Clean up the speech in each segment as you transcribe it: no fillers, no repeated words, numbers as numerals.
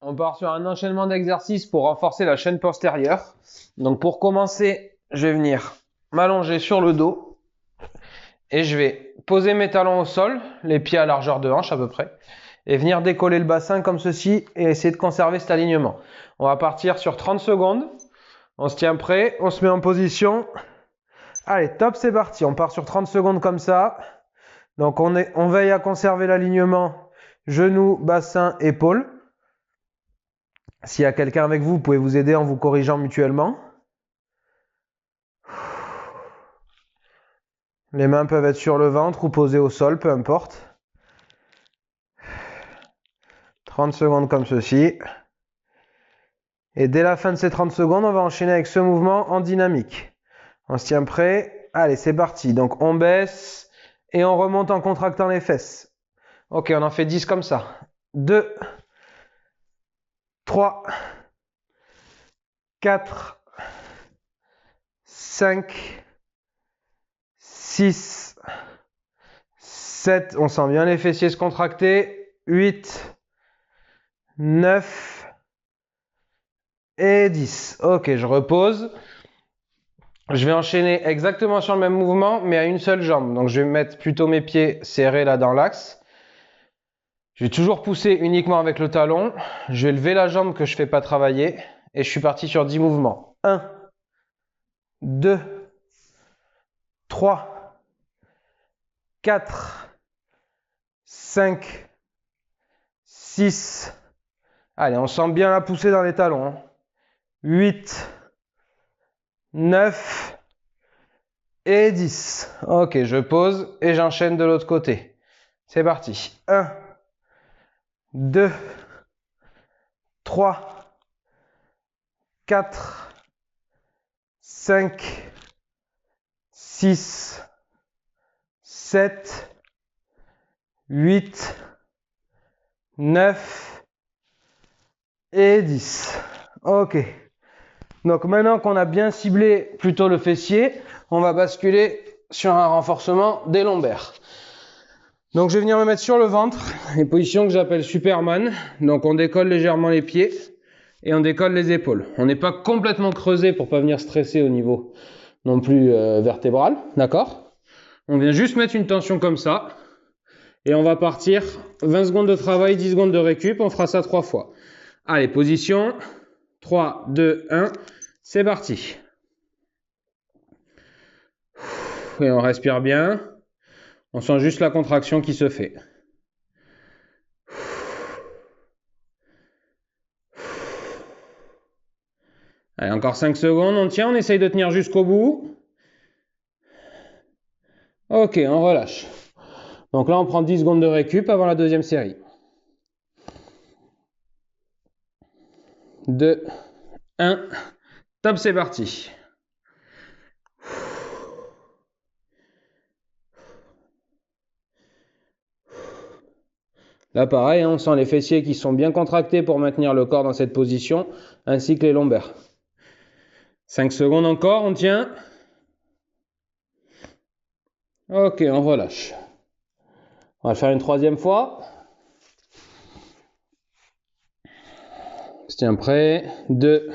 On part sur un enchaînement d'exercices pour renforcer la chaîne postérieure. Donc pour commencer, je vais venir m'allonger sur le dos et je vais poser mes talons au sol, les pieds à largeur de hanche à peu près, et venir décoller le bassin comme ceci et essayer de conserver cet alignement. On va partir sur 30 secondes. On se tient prêt, on se met en position. Allez, top, c'est parti. On part sur 30 secondes comme ça. Donc on veille à conserver l'alignement genoux, bassin, épaules. S'il y a quelqu'un avec vous, vous pouvez vous aider en vous corrigeant mutuellement. Les mains peuvent être sur le ventre ou posées au sol, peu importe. 30 secondes comme ceci. Et dès la fin de ces 30 secondes, on va enchaîner avec ce mouvement en dynamique. On se tient prêt. Allez, c'est parti. Donc on baisse et on remonte en contractant les fesses. Ok, on en fait 10 comme ça. 2, 3, 4, 5, 6, 7, on sent bien les fessiers se contracter, 8, 9 et 10. Ok, je repose. Je vais enchaîner exactement sur le même mouvement, mais à une seule jambe. Donc je vais mettre plutôt mes pieds serrés là dans l'axe. Je vais toujours pousser uniquement avec le talon. Je vais lever la jambe que je ne fais pas travailler. Et je suis parti sur 10 mouvements. 1, 2, 3, 4, 5, 6. Allez, on sent bien la poussée dans les talons. 8, 9 et 10. Ok, je pose et j'enchaîne de l'autre côté. C'est parti. 1, 2, 3, 4, 5, 6, 7, 8, 9 et 10. Ok. Donc maintenant qu'on a bien ciblé plutôt le fessier, on va basculer sur un renforcement des lombaires. Donc je vais venir me mettre sur le ventre, une position que j'appelle Superman. Donc on décolle légèrement les pieds et on décolle les épaules. On n'est pas complètement creusé pour pas venir stresser au niveau non plus vertébral, d'accord? On vient juste mettre une tension comme ça et on va partir 20 secondes de travail, 10 secondes de récup, on fera ça 3 fois. Allez, position, 3, 2, 1, c'est parti. Et on respire bien. On sent juste la contraction qui se fait. Allez, encore 5 secondes, on tient, on essaye de tenir jusqu'au bout. Ok, on relâche. Donc là, on prend 10 secondes de récup avant la deuxième série. 2, 1, top, c'est parti. Là, pareil, on sent les fessiers qui sont bien contractés pour maintenir le corps dans cette position, ainsi que les lombaires. 5 secondes encore, on tient. Ok, on relâche. On va le faire une troisième fois. On se tient prêt. 2,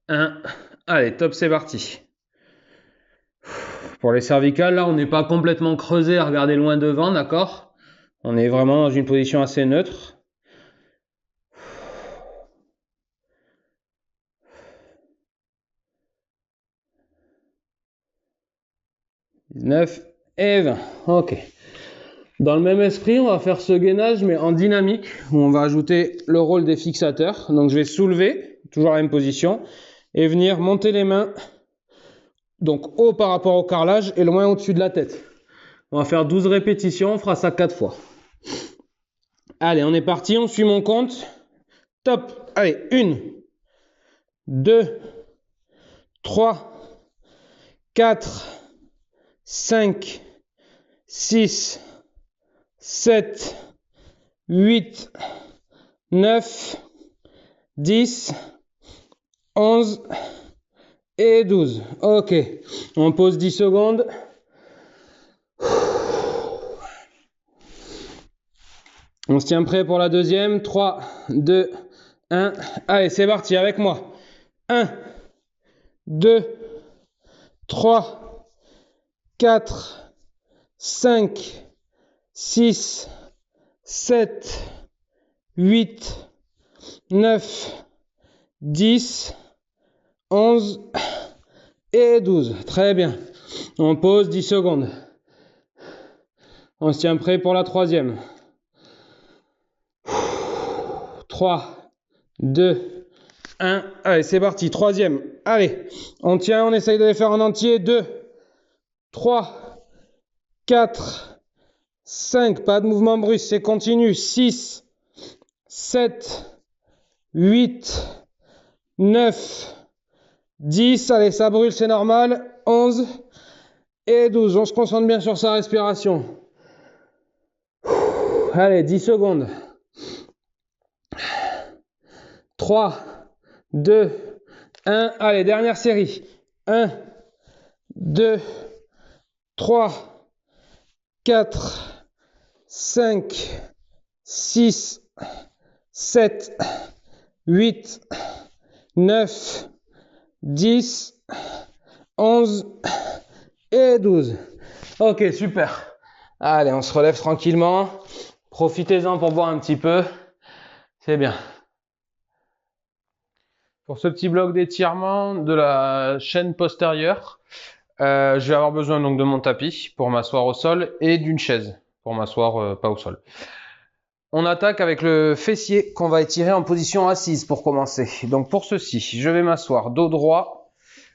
1. Allez, top, c'est parti. Pour les cervicales, là, on n'est pas complètement creusé à regarder loin devant, d'accord? On est vraiment dans une position assez neutre. 19 et 20. Ok. Dans le même esprit, on va faire ce gainage, mais en dynamique, où on va ajouter le rôle des fixateurs. Donc, je vais soulever, toujours la même position, et venir monter les mains, donc haut par rapport au carrelage et loin au-dessus de la tête. On va faire 12 répétitions, on fera ça 4 fois. Allez, on est parti, on suit mon compte. Top. Allez, 1, 2, 3, 4, 5, 6, 7, 8, 9, 10, 11 et 12. Ok, on pose 10 secondes. On se tient prêt pour la deuxième. 3, 2, 1. Allez, c'est parti avec moi. 1, 2, 3, 4, 5, 6, 7, 8, 9, 10, 11 et 12. Très bien. On pose 10 secondes. On se tient prêt pour la troisième. 3, 2, 1. Allez, c'est parti. Troisième. Allez, on tient, on essaye de les faire en entier. 2, 3, 4, 5. Pas de mouvement brusque, c'est continu. 6, 7, 8, 9, 10. Allez, ça brûle, c'est normal. 11 et 12. On se concentre bien sur sa respiration. Allez, 10 secondes. 3, 2, 1. Allez, dernière série. 1, 2, 3, 4, 5, 6, 7, 8, 9, 10, 11 et 12. Ok, super. Allez, on se relève tranquillement. Profitez-en pour boire un petit peu. C'est bien. Pour ce petit bloc d'étirement de la chaîne postérieure, je vais avoir besoin donc de mon tapis pour m'asseoir au sol et d'une chaise pour m'asseoir pas au sol. On attaque avec le fessier qu'on va étirer en position assise pour commencer. Donc pour ceci, je vais m'asseoir dos droit,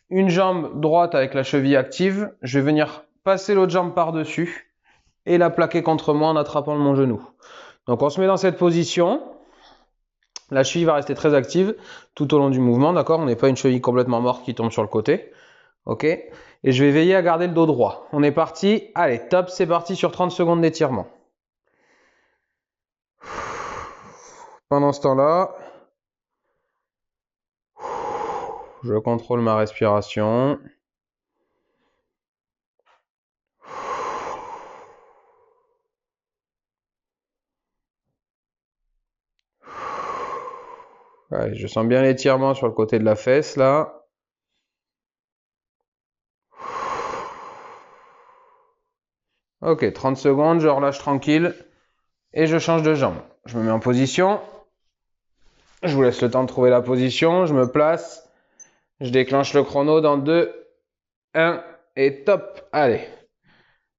une jambe droite avec la cheville active. Je vais venir passer l'autre jambe par-dessus et la plaquer contre moi en attrapant mon genou. Donc on se met dans cette position. La cheville va rester très active tout au long du mouvement, d'accord? On n'est pas une cheville complètement morte qui tombe sur le côté. Ok? Et je vais veiller à garder le dos droit. On est parti. Allez, top, c'est parti sur 30 secondes d'étirement. Pendant ce temps-là, je contrôle ma respiration. Allez, je sens bien l'étirement sur le côté de la fesse, là. Ok, 30 secondes, je relâche tranquille et je change de jambe. Je me mets en position. Je vous laisse le temps de trouver la position. Je me place. Je déclenche le chrono dans 2, 1 et top. Allez.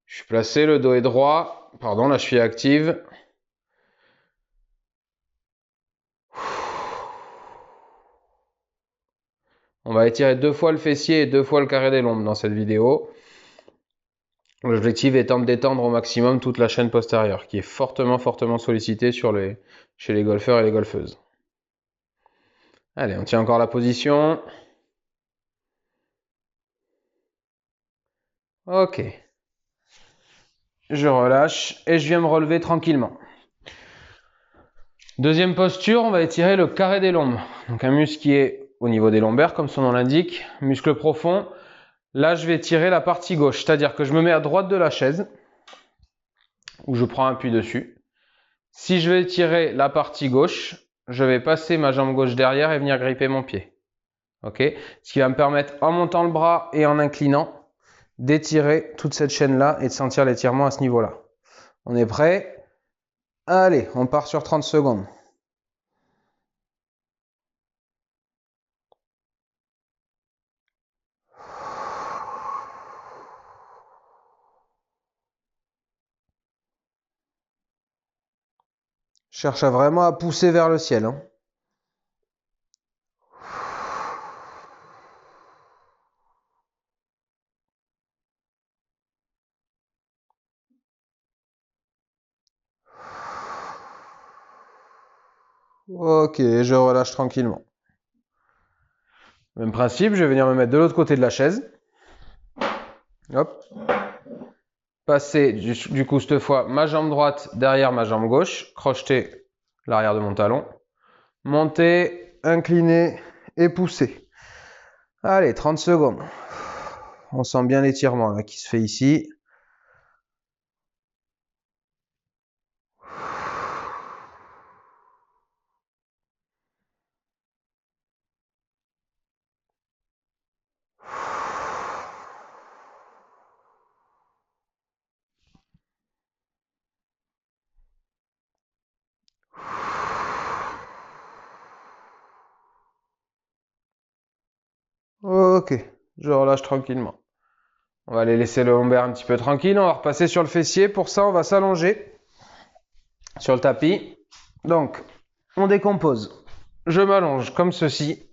Je suis placé, le dos est droit. Pardon, la cheville active. On va étirer 2 fois le fessier et 2 fois le carré des lombes dans cette vidéo. L'objectif étant de détendre au maximum toute la chaîne postérieure, qui est fortement sollicitée chez les golfeurs et les golfeuses. Allez, on tient encore la position. Ok. Je relâche et je viens me relever tranquillement. Deuxième posture, on va étirer le carré des lombes. Donc un muscle qui est au niveau des lombaires, comme son nom l'indique, muscle profond. Là, je vais tirer la partie gauche, c'est-à-dire que je me mets à droite de la chaise, où je prends appui dessus. Si je vais tirer la partie gauche, je vais passer ma jambe gauche derrière et venir gripper mon pied. Ok? Ce qui va me permettre, en montant le bras et en inclinant, d'étirer toute cette chaîne-là et de sentir l'étirement à ce niveau-là. On est prêt? Allez, on part sur 30 secondes. Cherche vraiment à pousser vers le ciel. Hein. Ok, je relâche tranquillement. Même principe, je vais venir me mettre de l'autre côté de la chaise. Hop. Passer du coup cette fois ma jambe droite derrière ma jambe gauche, crocheter l'arrière de mon talon, monter, incliner et pousser. Allez, 30 secondes. On sent bien l'étirement là qui se fait ici. Ok, je relâche tranquillement. On va aller laisser le lombaire un petit peu tranquille. On va repasser sur le fessier. Pour ça, on va s'allonger sur le tapis. Donc, on décompose. Je m'allonge comme ceci.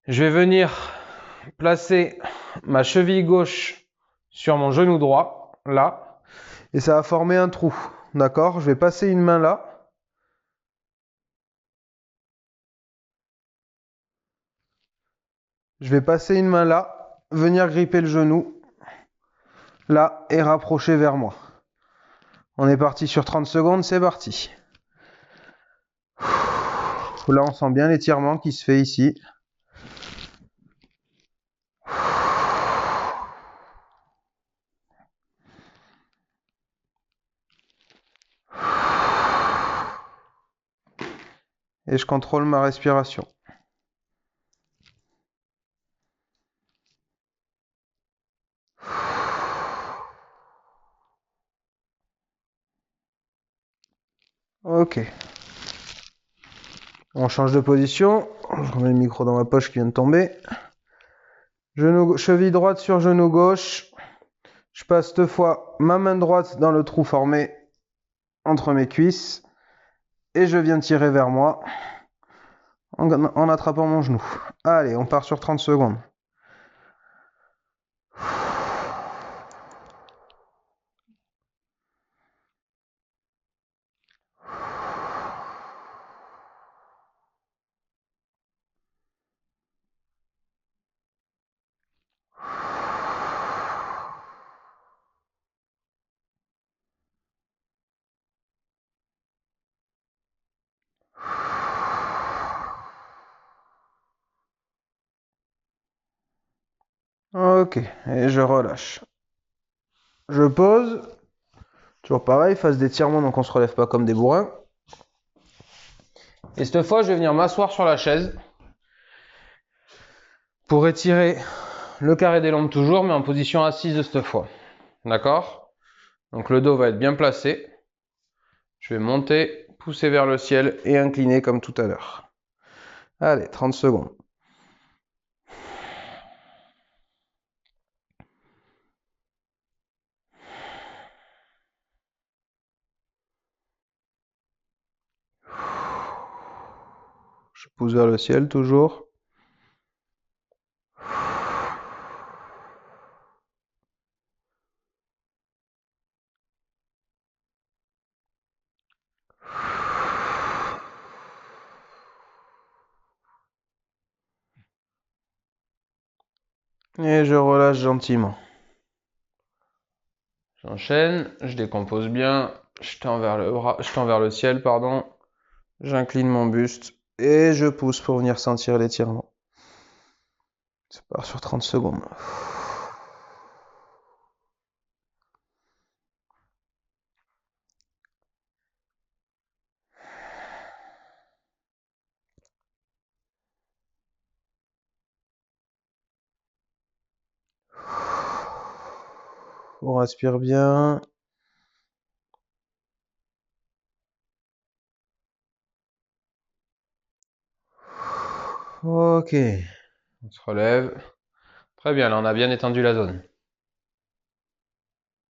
Je vais venir placer ma cheville gauche sur mon genou droit, là. Et ça va former un trou. D'accord? Je vais passer une main là. Je vais passer une main là, venir gripper le genou, là, et rapprocher vers moi. On est parti sur 30 secondes, c'est parti. Là, on sent bien l'étirement qui se fait ici. Et je contrôle ma respiration. Ok. On change de position. Je remets le micro dans ma poche qui vient de tomber. Cheville droite sur genou gauche. Je passe deux fois ma main droite dans le trou formé entre mes cuisses. Et je viens tirer vers moi en attrapant mon genou. Allez, on part sur 30 secondes. Ok, et je relâche. Je pose. Toujours pareil, phase d'étirement, donc on se relève pas comme des bourrins. Et cette fois, je vais venir m'asseoir sur la chaise pour étirer le carré des lombes toujours, mais en position assise cette fois. D'accord? Donc le dos va être bien placé. Je vais monter, pousser vers le ciel et incliner comme tout à l'heure. Allez, 30 secondes. Je pousse vers le ciel toujours. Et je relâche gentiment. J'enchaîne, je décompose bien, je tends vers le ciel, pardon. J'incline mon buste et je pousse pour venir sentir l'étirement. Ça part sur 30 secondes. On respire bien. Ok. On se relève. Très bien, là on a bien étendu la zone.